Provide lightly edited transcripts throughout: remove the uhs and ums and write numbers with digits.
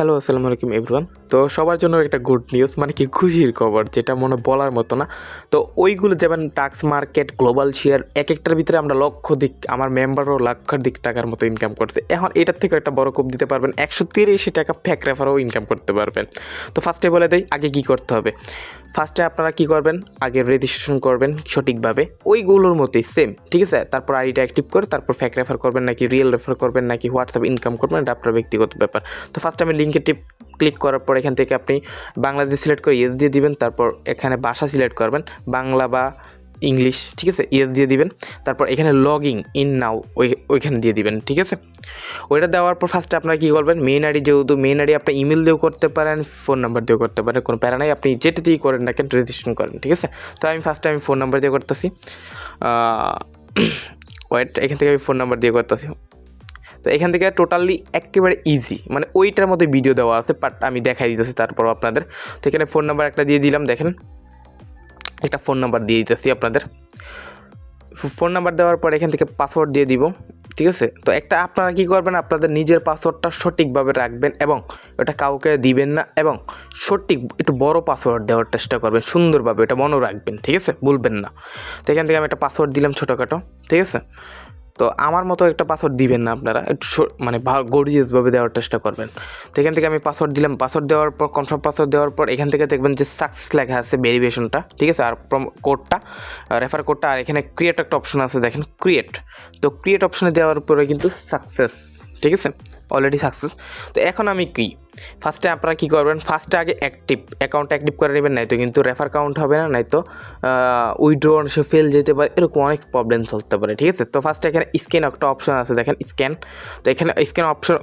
Hello, আসসালামু আলাইকুম everyone. তো সবার জন্য একটা গুড নিউজ, মানে কি খুশির খবর, যেটা মনে বলার মতো না। তো ওইগুলো যেমন টাক্স মার্কেট, গ্লোবাল শেয়ার, একটার ভিতরে আমরা লক্ষাধিক, আমার মেম্বারও লক্ষাধিক টাকার মতো ইনকাম করছে। এখন এটার থেকে একটা বড় কোপ দিতে পারবেন, 130 টাকা ফ্যাক রেফারও ইনকাম করতে পারবেন। তো ফার্স্টে বলে দেই আগে কী করতে হবে। ফার্স্টে আপনারা কী করবেন, আগে রেজিস্ট্রেশন করবেন সঠিকভাবে ওইগুলোর মতোই সেম, ঠিক আছে। তারপর আইডিটা অ্যাক্টিভ করে তারপর ফ্যাক রেফার করবেন নাকি রিয়েল রেফার করবেন নাকি হোয়াটসঅ্যাপ ইনকাম করবেন, এটা আপনার ব্যক্তিগত ব্যাপার। তো ফার্স্টে আমি লিঙ্কে ক্লিক করার পর এখান থেকে আপনি বাংলাদেশ সিলেক্ট করে ইয়েস দিয়ে দিবেন। তারপর এখানে ভাষা সিলেক্ট করবেন, বাংলা বা ইংলিশ, ঠিক আছে, ইয়েস দিয়ে দিবেন। তারপর এখানে লগিং ইন নাও ওইখানে দিয়ে দিবেন, ঠিক আছে। ওইটা দেওয়ার পর ফার্স্টে আপনারা কী করবেন, মেইন আইডি, যেহেতু মেইন আইডি আপনি ইমেল দিয়েও করতে পারেন, ফোন নাম্বার দিয়েও করতে পারেন, কোনো প্যারা নাই, আপনি যেটা দিয়েই করেন না কেন রেজিস্ট্রেশন করেন, ঠিক আছে। তো আমি ফার্স্টে ফোন নাম্বার দিয়ে করতেছি। ওয়েট, এখান থেকে আমি ফোন নাম্বার দিয়ে করতেছি। তো এখান থেকে টোটালি একেবারে ইজি, মানে ওইটার মধ্যে ভিডিও দেওয়া আছে, বাট আমি দেখাই দিতেছি তারপরও আপনাদের। তো এখানে ফোন নাম্বার একটা দিয়ে দিলাম, দেখেন একটা ফোন নাম্বার দিয়ে দিতেছি আপনাদের। ফোন নাম্বার দেওয়ার পর এখান থেকে পাসওয়ার্ড দিয়ে দিব, ঠিক আছে। তো একটা আপনারা কী করবেন, আপনাদের নিজের পাসওয়ার্ডটা সঠিকভাবে রাখবেন এবং ওটা কাউকে দিবেন না, এবং সঠিক একটু বড় পাসওয়ার্ড দেওয়ার চেষ্টা করবেন, সুন্দরভাবে এটা মনে রাখবেন, ঠিক আছে, ভুলবেন না। তো এখান থেকে আমি একটা পাসওয়ার্ড দিলাম ছোটোখাটো, ঠিক আছে। তো আমার মতো একটা পাসওয়ার্ড দিবেন না আপনারা, একটু মানে গর্জিয়াসভাবে দেওয়ার চেষ্টা করবেন। তো এখান থেকে আমি পাসওয়ার্ড দিলাম, পাসওয়ার্ড দেওয়ার পর কনফার্ম পাসওয়ার্ড দেওয়ার পর এখান থেকে দেখবেন যে সাকসেস লেখা আছে, ভেরিফিকেশনটা, ঠিক আছে, আর কোডটা, রেফার কোডটা, আর এখানে ক্রিয়েট একটা অপশন আছে, দেখেন ক্রিয়েট। তো ক্রিয়েট অপশনে দেওয়ার পরে কিন্তু সাকসেস, ঠিক আছে, অলরেডি সাকসেস। তো এখন আমি কি ফার্স্টে আপনারা কী করবেন, ফার্স্টে আগে অ্যাকাউন্ট অ্যাক্টিভ করে নেবেন, নাই তো কিন্তু রেফার কাউন্ট হবে না, নাই তো উইথড্র সে ফেল যেতে পারে, এরকম অনেক প্রবলেম চলতে পারে, ঠিক আছে। তো ফার্স্টে এখানে স্ক্যান একটা অপশন আছে, দেখেন স্ক্যান। তো এখানে স্ক্যান অপশন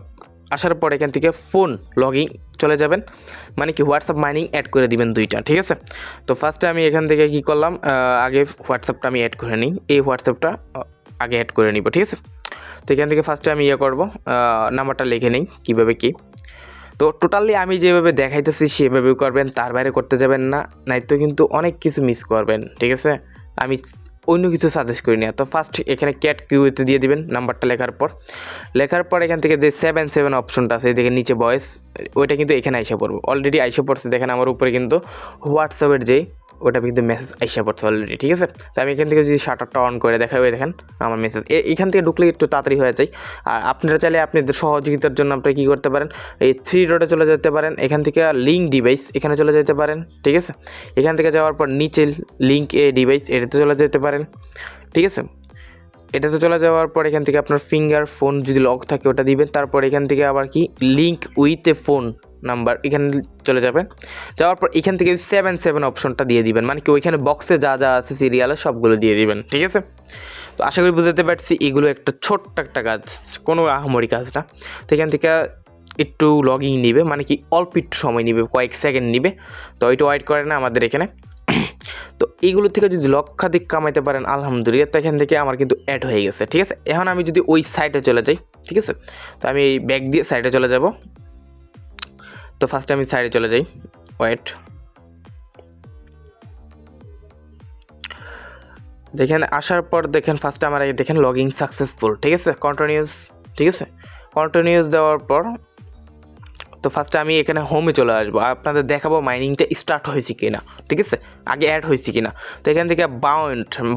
আসার পর এখান থেকে ফোন লগইন চলে যাবেন, মানে কি হোয়াটসঅ্যাপ মাইনিং অ্যাড করে দিবেন দুইটা, ঠিক আছে। তো ফার্স্টে আমি এখান থেকে কী করলাম, আগে হোয়াটসঅ্যাপটা আমি অ্যাড করে নিই, এই হোয়াটসঅ্যাপটা আগে অ্যাড করে নিব, ঠিক আছে। তো এখান থেকে ফার্স্টে আমি করব, নাম্বারটা লিখে নিই কীভাবে কী। তো টোটালি আমি যেভাবে দেখাইতেছি সেভাবেও করবেন, তার বাইরে করতে যাবেন না, নাই তো কিন্তু অনেক কিছু মিস করবেন, ঠিক আছে। আমি অন্য কিছু সাজেস্ট করি না। তো ফার্স্ট এখানে ক্যাট কিউতে দিয়ে দিবেন নাম্বারটা লেখার পর এখান থেকে যে 77 অপশনটা আছে, দেখেন নিচে ভয়েস, ওইটা কিন্তু এখানে আইসা পড়বো, অলরেডি আইসা পড়ছে, দেখেন আমার উপরে কিন্তু হোয়াটসঅ্যাপের যেই ওটা কিন্তু মেসেজ আইসা পড়ছে অলরেডি, ঠিক আছে। তো আমি এখান থেকে যদি শাটারটা অন করে দেখাই, ওই দেখেন আমার মেসেজ এখান থেকে ঢুকলে একটু তাড়াতাড়ি হয়ে যায়। আর আপনারা চাইলে আপনাদের সহযোগিতার জন্য আপনারা কী করতে পারেন, এই 3 ডটে চলে যেতে পারেন, এখান থেকে লিঙ্ক ডিভাইস এখানে চলে যেতে পারেন, ঠিক আছে। এখান থেকে যাওয়ার পর নিচে লিঙ্ক এ ডিভাইস এটাতে চলে যেতে পারেন, ঠিক আছে। এটাতে চলে যাওয়ার পর এখান থেকে আপনার ফিঙ্গার ফোন যদি লক থাকে ওটা দিবেন। তারপর এখান থেকে আবার কি link with a phone number এখানে চলে যাবেন। যাওয়ার পর এখান থেকে 77 অপশনটা দিয়ে দিবেন, মানে কি ওইখানে বক্সে যা যা আছে সিরিয়ালে সবগুলো দিয়ে দিবেন, ঠিক আছে। তো আশা করি বুঝতে পারছি, এগুলো একটা ছোট্ট একটা কাজ, কোনো আহামরি কাজ না। তো এখান থেকে একটু লগইন নিবে, মানে কি অল্প একটু সময় নিবে, কয়েক সেকেন্ড নিবে। তো ওইটা ওয়েট করে না আমাদের এখানে। তো এইগুলো থেকে যদি লক্ষাধিক কামাইতে পারেন আলহামদুলিল্লাহ। তো এখান থেকে আমার কিন্তু অ্যাড হয়ে গেছে, ঠিক আছে। এখন আমি যদি ওই সাইটে চলে যাই, ঠিক আছে, তো আমি এই ব্যাক দিয়ে সাইটে চলে যাব। তো ফার্স্টে আমি সাইডে চলে যাই, ওয়েট, দেখেন আসার পর দেখেন ফার্স্টে আমার দেখেন লগইন সাকসেসফুল, ঠিক আছে, কন্টিনিউস, ঠিক আছে। কন্টিনিউস দেওয়ার পর তো ফার্স্টে আমি এখানে হোমে চলে আসবো, আপনাদের দেখাবো মাইনিংটা স্টার্ট হয়েছে কিনা, ঠিক আছে, আগে অ্যাড হয়েছে কিনা। তো এখান থেকে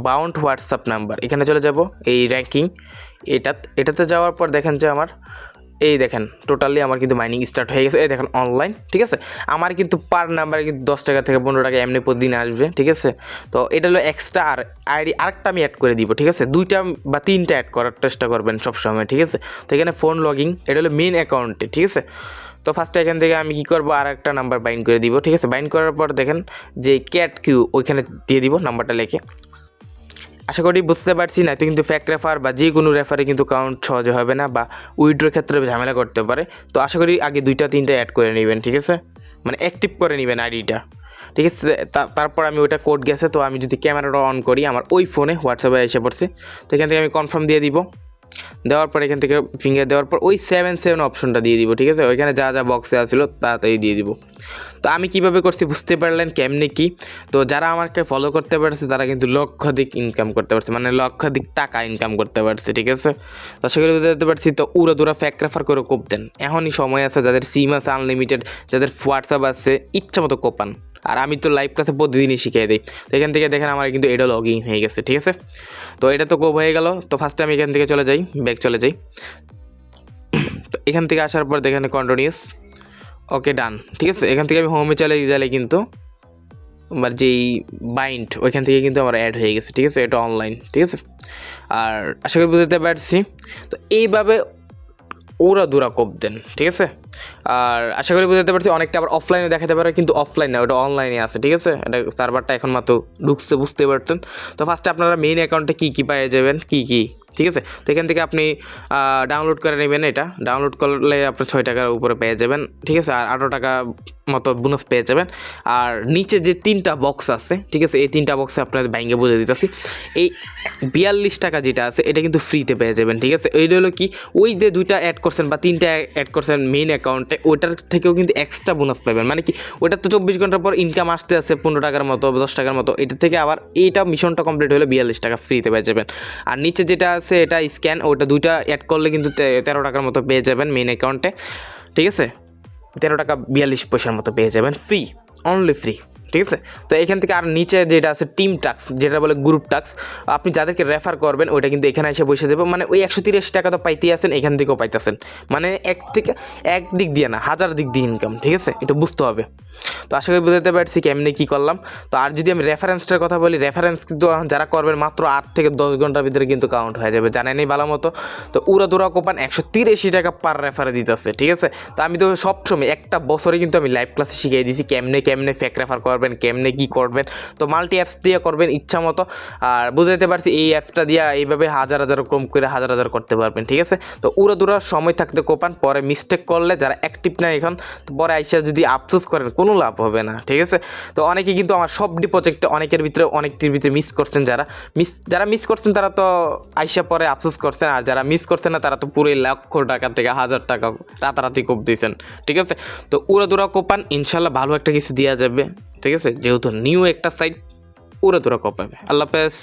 বাউন্ড হোয়াটসঅ্যাপ নাম্বার এখানে চলে যাব, এই র্যাঙ্কিং এটাতে যাওয়ার পর দেখেন যে আমার এই দেখেন টোটালি আমার কিন্তু মাইনিং স্টার্ট হয়ে গেছে, এই দেখেন অনলাইন, ঠিক আছে। আমার কিন্তু পার নাম্বারে কিন্তু 10 টাকা থেকে 15 টাকা এমনি প্রতিদিন আসবে, ঠিক আছে। তো এটা হলো এক্সট্রা, আর আইডি আরেকটা আমি অ্যাড করে দিব, ঠিক আছে। 2টা বা 3টা অ্যাড করার চেষ্টা করবেন সবসময়, ঠিক আছে। তো এখানে ফোন লগিং এটা হলো মেন অ্যাকাউন্টে, ঠিক আছে। তো ফার্স্টে এখান থেকে আমি কী করবো, আর একটা নাম্বার বাইন্ড করে দিব, ঠিক আছে। বাইন্ড করার পর দেখেন যে ক্যাট কিউ ওইখানে দিয়ে দিব নাম্বারটা লিখে। আশা করি বুঝতে পারছি, না তো কিন্তু ফ্যাক্ট রেফার বা যে কোনো রেফারে কিন্তু কাউন্ট সহজে হবে না, বা উইথড্রোর ক্ষেত্রে ঝামেলা করতে পারে। তো আশা করি আগে 2টা 3টা অ্যাড করে নেবেন, ঠিক আছে, মানে অ্যাক্টিভ করে নেবেন আইডিটা, ঠিক আছে। তারপর আমি ওইটা কোড গেছে, তো আমি যদি ক্যামেরাটা অন করি আমার ওই ফোনে হোয়াটসঅ্যাপে এসে পড়ছে। তো এখান থেকে আমি কনফার্ম দিয়ে দিব, দেওয়ার পর এখান থেকে ফিঙ্গার দেওয়ার পর ওই 7 অপশনটা দিয়ে দিব, ঠিক আছে, ওইখানে যা যা বক্সে আসছিলো তাড়াতাড়ি দিয়ে দিব। তো আমি কিভাবে করছি বুঝতে পারলেন কেমনে কি। তো যারা আমাকে ফলো করতে পারছে তারা কিন্তু লক্ষাধিক ইনকাম করতে পারছে, মানে লক্ষাধিক টাকা ইনকাম করতে পারছে, ঠিক আছে। তো সেগুলো বুঝতে পারছি। তো উড়াদুরা ফ্যাক রেফার করে কোপ দেন, এখনই সময় আছে, যাদের সিম আছে আনলিমিটেড, যাদের হোয়াটসঅ্যাপ আছে ইচ্ছা মতো কোপান। আর আমি তো লাইভ ক্লাসে প্রতিদিনই শিখিয়ে দিই। তো এখান থেকে দেখেন আমার কিন্তু এটা লগ ইন হয়ে গেছে, ঠিক আছে। তো এটা তো কোপ হয়ে গেল। তো ফার্স্টে আমি এখান থেকে চলে যাই, ব্যাক চলে যাই। তো এখান থেকে আসার পর দেখেন কন্টিনিউস, ওকে ডান, ঠিক আছে। এখান থেকে আমি হোমে চলে গেলে কিন্তু আমার যেই বাইন্ড ওইখান থেকে কিন্তু আমার অ্যাড হয়ে গেছে, ঠিক আছে, এটা অনলাইন, ঠিক আছে। আর আশা করি বুঝতে পারছি। তো এইভাবে উড়াদুরা কোপ দেন, ঠিক আছে। আর আশা করি বুঝতে পারছি। অনেকটা আবার অফলাইনে দেখাতে পারে, কিন্তু অফলাইন না, ওটা অনলাইনে আছে, ঠিক আছে। এটা সার্ভারটা এখন মাত্র ঢুকছে, বুঝতে পারছেন। তো ফার্স্টে আপনারা মেইন অ্যাকাউন্টে কী কী পেয়ে যাবেন, কী, ঠিক আছে। তো এখান থেকে আপনি ডাউনলোড করে নেবেন, এটা ডাউনলোড করলে আপনার 6 টাকার উপরে পেয়ে যাবেন, ঠিক আছে। আর 18 টাকা মতো বোনাস পেয়ে যাবেন। আর নিচে যে 3টা বক্স আছে, ঠিক আছে, এই 3টা বক্সে আপনাদের ব্যাঙ্কে বুঝে দিতেছি। এই 42 টাকা যেটা আছে এটা কিন্তু ফ্রিতে পেয়ে যাবেন, ঠিক আছে। এইটা হলো কি, ওই যে 2টা অ্যাড করছেন বা 3টা অ্যাড করছেন মেইন অ্যাকাউন্টে, ওটার থেকেও কিন্তু এক্সট্রা বোনাস পাবেন। মানে কি, ওটা তো 24 ঘন্টার পর ইনকাম আসতে আছে 15 টাকার মতো, 10 টাকার মতো। এটা থেকে আবার এইটা মিশনটা কমপ্লিট হলে 42 টাকা ফ্রিতে পেয়ে যাবেন। আর নিচে যেটা আছে এটা স্ক্যান, ওটা 2টা অ্যাড করলে কিন্তু 13 টাকার মতো পেয়ে যাবেন মেইন অ্যাকাউন্টে, ঠিক আছে। 13 টাকা 42 পয়সার মতো পেয়ে যাবেন ফ্রি, অনলি ফ্রি, ঠিক আছে। তো এখান থেকে আর নিচে যেটা আছে টিম টাস্ক, যেটা বলে গ্রুপ টাস্ক, আপনি যাদেরকে রেফার করবেন ওইটা কিন্তু এখানে এসে বসে দেবো। মানে ওই 183 টাকা তো পাইতেই আছেন, এখান থেকেও পাইতেছেন। মানে এক দিক দিয়ে না, 1000 দিক দিয়ে ইনকাম, ঠিক আছে, এটা বুঝতে হবে। তো আশা করি বুঝতে পারছি কেমনি কী করলাম। তো আর যদি আমি রেফারেন্সটার কথা বলি, রেফারেন্স কিন্তু যারা করবেন মাত্র 8 থেকে 10 ঘন্টার ভিতরে কিন্তু কাউন্ট হয়ে যাবে, জানেনই ভালো মতো। তো উড়াদুরা কোপান 183 টাকা পার রেফারে দিতেছে, ঠিক আছে। তো আমি তো সবসময় একটা বছরে কিন্তু আমি লাইভ ক্লাসে শিখিয়ে দিয়েছি কেমনে ফেক রেফার করবেন, কেমনে কী করবেন। তো মাল্টি অ্যাপস দিয়ে করবেন ইচ্ছা মতো। আর বুঝাইতে পারছি এই অ্যাপসটা দিয়ে এইভাবে হাজার কম করে হাজার করতে পারবেন, ঠিক আছে। তো উড়াদুরার সময় থাকতে কোপান, পরে মিস্টেক করলে যারা অ্যাক্টিভ না এখন, তো পরে আইসা যদি আফসোস করেন কোনো লাভ হবে না, ঠিক আছে। তো অনেকে কিন্তু আমার সব প্রজেক্টে অনেকের ভিতরে অনেকটির ভিতরে মিস করছেন, যারা মিস করছেন তারা তো আইসা পরে আফসোস করছেন। আর যারা মিস করছেন না তারা তো পুরো লক্ষ টাকা থেকে 1000 টাকা রাতারাতি কোপ দিয়েছেন, ঠিক আছে। তো উড়াদুরা কোপান, ইনশাল্লাহ ভালো একটা কিছু দেওয়া যাবে, ঠিক আছে। যেহেতু নিউ একটা সাইট, উড়াদুরা কোপাবে। আল্লাহ হাফেজ।